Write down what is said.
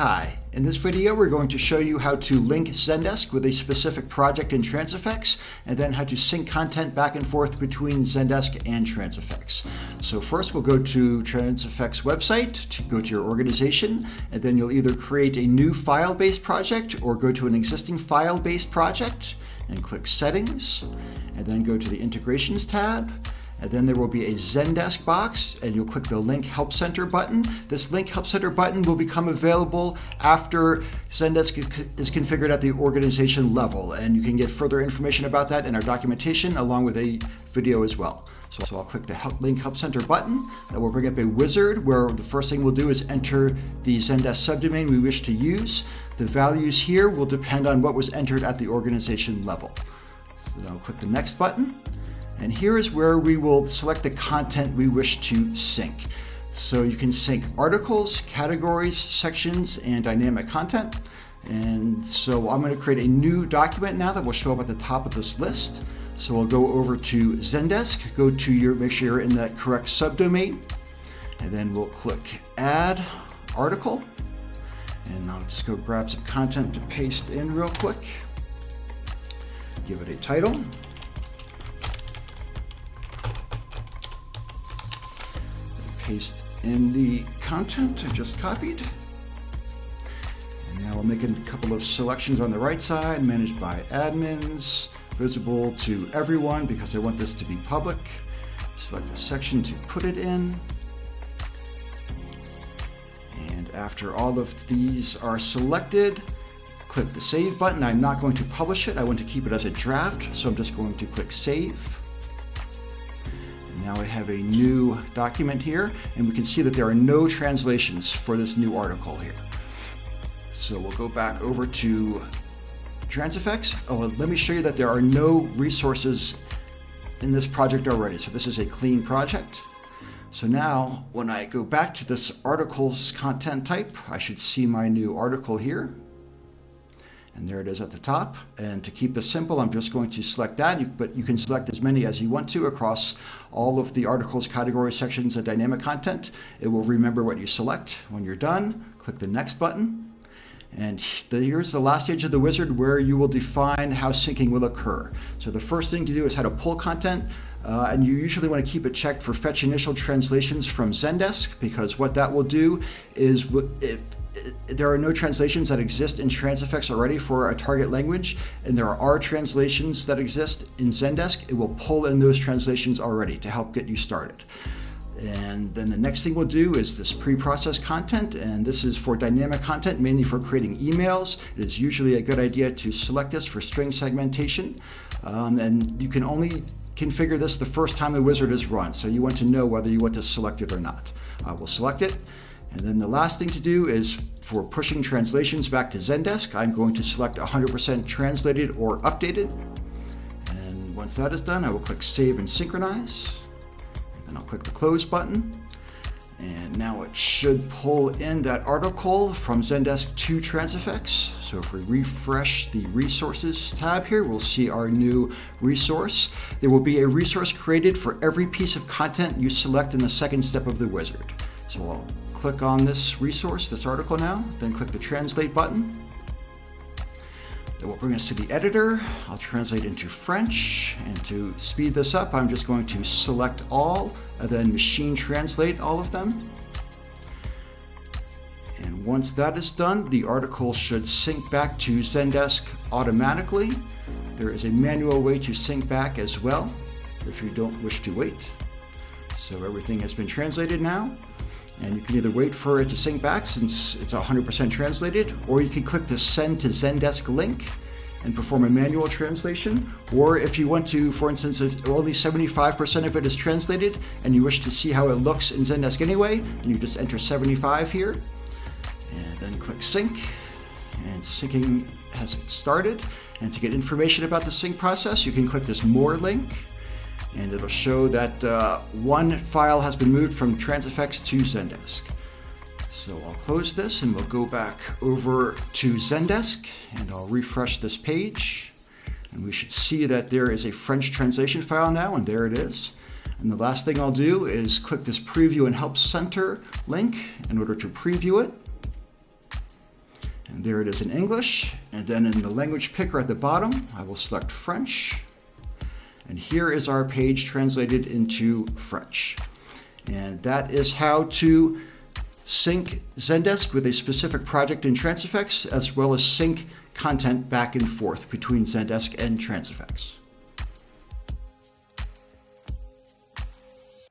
Hi, in this video we're going to show you how to link Zendesk with a specific project in Transifex and then how to sync content back and forth between Zendesk and Transifex. So first we'll go to Transifex website to go to your organization, and then you'll either create a new file-based project or go to an existing file-based project and click Settings, and then go to the Integrations tab. And then there will be a Zendesk box, and you'll click the Link Help Center button. This Link Help Center button will become available after Zendesk is configured at the organization level, and you can get further information about that in our documentation along with a video as well. So I'll click the Link Help Center button. That will bring up a wizard where the first thing we'll do is enter the Zendesk subdomain we wish to use. The values here will depend on what was entered at the organization level. So then I'll click the Next button. And here is where we will select the content we wish to sync. So you can sync articles, categories, sections, and dynamic content. And so I'm going to create a new document now that will show up at the top of this list. So we'll go over to Zendesk, go to make sure you're in that correct subdomain, and then we'll click Add Article. And I'll just go grab some content to paste in real quick. Give it a title. Paste in the content I just copied. And now we'll make a couple of selections on the right side, managed by admins, visible to everyone because I want this to be public. Select a section to put it in. And after all of these are selected, click the Save button. I'm not going to publish it. I want to keep it as a draft, so I'm just going to click Save. Now I have a new document here, and we can see that there are no translations for this new article here. So we'll go back over to Transifex. Let me show you that there are no resources in this project already. So this is a clean project. So now when I go back to this article's content type, I should see my new article here. And there it is at the top. And to keep this simple, I'm just going to select that, but you can select as many as you want to across all of the articles, categories, sections, and dynamic content. It will remember what you select. When you're done, click the Next button. And here's the last stage of the wizard where you will define how syncing will occur. So the first thing to do is how to pull content. And you usually want to keep it checked for fetch initial translations from Zendesk, because what that will do is if there are no translations that exist in Transifex already for a target language, and there are translations that exist in Zendesk, it will pull in those translations already to help get you started. And then the next thing we'll do is this pre-processed content, and this is for dynamic content, mainly for creating emails. It is usually a good idea to select this for string segmentation, and you can only configure this the first time the wizard is run, so you want to know whether you want to select it or not. We'll select it. And then the last thing to do is for pushing translations back to Zendesk, I'm going to select 100% translated or updated. And once that is done, I will click Save and Synchronize. And then I'll click the Close button. And now it should pull in that article from Zendesk to Transifex. So if we refresh the Resources tab here, we'll see our new resource. There will be a resource created for every piece of content you select in the second step of the wizard. So I'll click on this resource, this article now, then click the Translate button. That will bring us to the editor. I'll translate into French, and to speed this up, I'm just going to select all and then machine translate all of them. And once that is done, the article should sync back to Zendesk automatically. There is a manual way to sync back as well if you don't wish to wait. So everything has been translated now. And you can either wait for it to sync back since it's 100% translated, or you can click the Send to Zendesk link and perform a manual translation. Or if you want to, for instance, if only 75% of it is translated and you wish to see how it looks in Zendesk anyway, then you just enter 75 here and then click Sync. And syncing has started. And to get information about the sync process, you can click this More link. And it'll show that one file has been moved from Transifex to Zendesk. So I'll close this and we'll go back over to Zendesk, and I'll refresh this page. And we should see that there is a French translation file now, and there it is. And the last thing I'll do is click this Preview and Help Center link in order to preview it. And there it is in English. And then in the language picker at the bottom, I will select French. And here is our page translated into French. And that is how to sync Zendesk with a specific project in Transifex, as well as sync content back and forth between Zendesk and Transifex.